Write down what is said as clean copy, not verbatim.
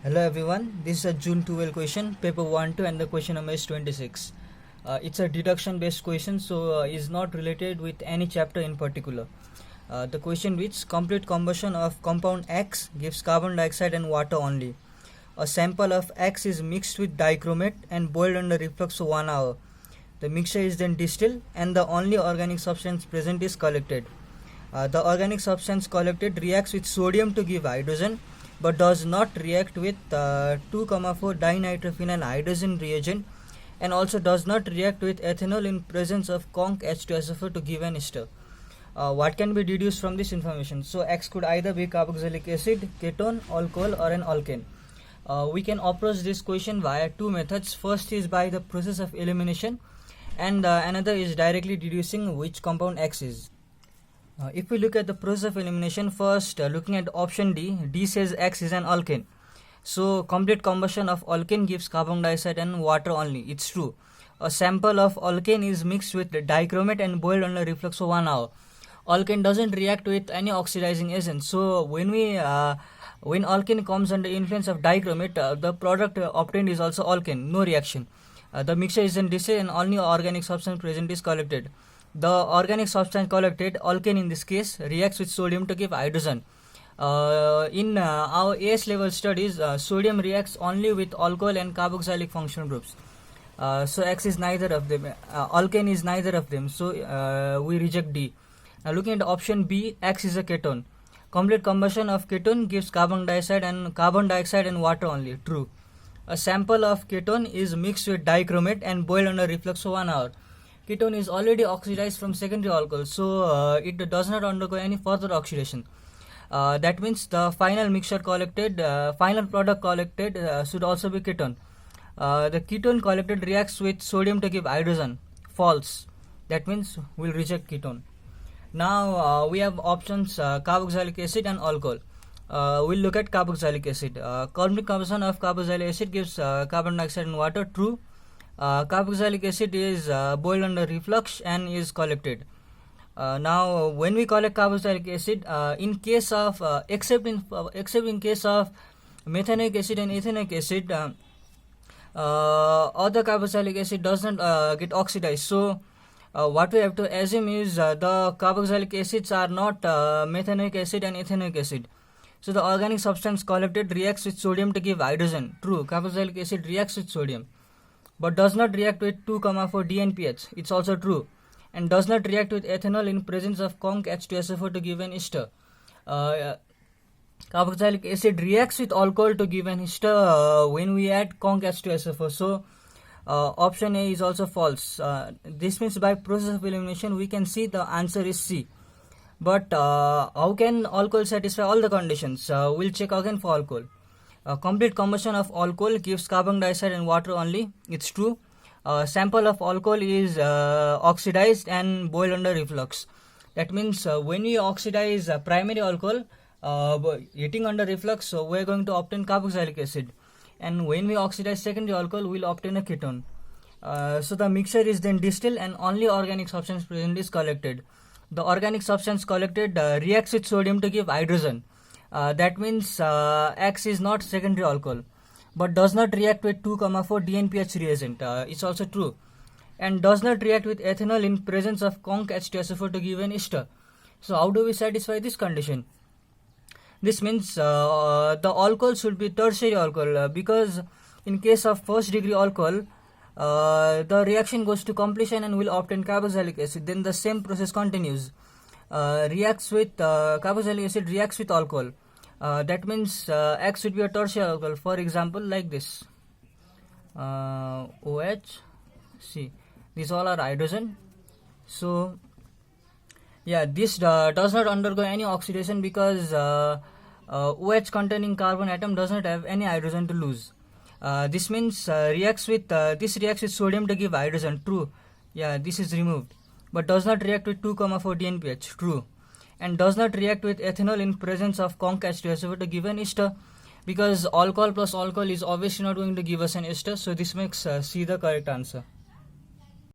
Hello everyone, this is a June 12 question, paper 1-2 and the question number is 26. It's a deduction based question, so is not related with any chapter in particular. The question reads, complete combustion of compound X gives carbon dioxide and water only. A sample of X is mixed with dichromate and boiled under reflux for 1 hour. The mixture is then distilled and the only organic substance present is collected. The organic substance collected reacts with sodium to give hydrogen but does not react with 2,4-dinitrophenyl hydrogen reagent and also does not react with ethanol in presence of conc H2SO4 to give an ester. What can be deduced from this information? So X could either be carboxylic acid, ketone, alcohol or an alkane. We can approach this question via two methods. First is by the process of elimination and another is directly deducing which compound X is. If we look at the process of elimination, first looking at option D says X is an alkane. So complete combustion of alkane gives carbon dioxide and water only. It's true. A sample of alkane is mixed with dichromate and boiled under reflux for 1 hour. Alkane doesn't react with any oxidizing agent. So when alkane comes under influence of dichromate, the product obtained is also alkane, no reaction. The mixture is then distilled and only organic substance present is collected. The organic substance collected, alkane in this case, reacts with sodium to give hydrogen. In our AS level studies, sodium reacts only with alcohol and carboxylic functional groups. So X is neither of them. Alkane is neither of them. So we reject D. Now looking at option B, X is a ketone. Complete combustion of ketone gives carbon dioxide and water only. True. A sample of ketone is mixed with dichromate and boiled under reflux for 1 hour. Ketone is already oxidized from secondary alcohol, so it does not undergo any further oxidation. That means the final product collected should also be ketone. The ketone collected reacts with sodium to give hydrogen. False. That means we'll reject ketone. Now we have options carboxylic acid and alcohol. We'll look at carboxylic acid. Complete combustion of carboxylic acid gives carbon dioxide and water. True. Carboxylic acid is boiled under reflux and is collected. Now when we collect carboxylic acid, in case of except in case of methanoic acid and ethanoic acid, other carboxylic acid does not get oxidized. So what we have to assume is the carboxylic acids are not methanoic acid and ethanoic acid. So the organic substance collected reacts with sodium to give hydrogen. True, carboxylic acid reacts with sodium but does not react with 2,4-DNPH. It's also true. And does not react with ethanol in presence of conc H2SO4 to give an ester. Carboxylic acid reacts with alcohol to give an ester when we add conc H2SO4. So option A is also false. This means by process of elimination we can see the answer is C. But how can alcohol satisfy all the conditions? We'll check again for alcohol. Complete combustion of alcohol gives carbon dioxide and water only. It's true. Sample of alcohol is oxidized and boiled under reflux. That means when we oxidize primary alcohol, heating under reflux, so we're going to obtain carboxylic acid. And when we oxidize secondary alcohol, we'll obtain a ketone. So the mixture is then distilled and only organic substance present is collected. The organic substance collected reacts with sodium to give hydrogen. That means X is not secondary alcohol but does not react with 2,4-DNPH reagent. It's also true. And does not react with ethanol in presence of conc H2SO4 to give an ester. So how do we satisfy this condition? This means the alcohol should be tertiary alcohol because in case of first degree alcohol, the reaction goes to completion and will obtain carboxylic acid. Then the same process continues. Carboxylic acid reacts with alcohol. That means X should be a tertiary alcohol. For example, like this, OH. See, these all are hydrogen. So yeah, this does not undergo any oxidation because OH containing carbon atom does not have any hydrogen to lose. This means reacts with sodium to give hydrogen. True. Yeah, this is removed. But does not react with 2,4-DNPH. True. And does not react with ethanol in presence of conc H2SO4 to give an ester because alcohol plus alcohol is obviously not going to give us an ester. So this makes C the correct answer.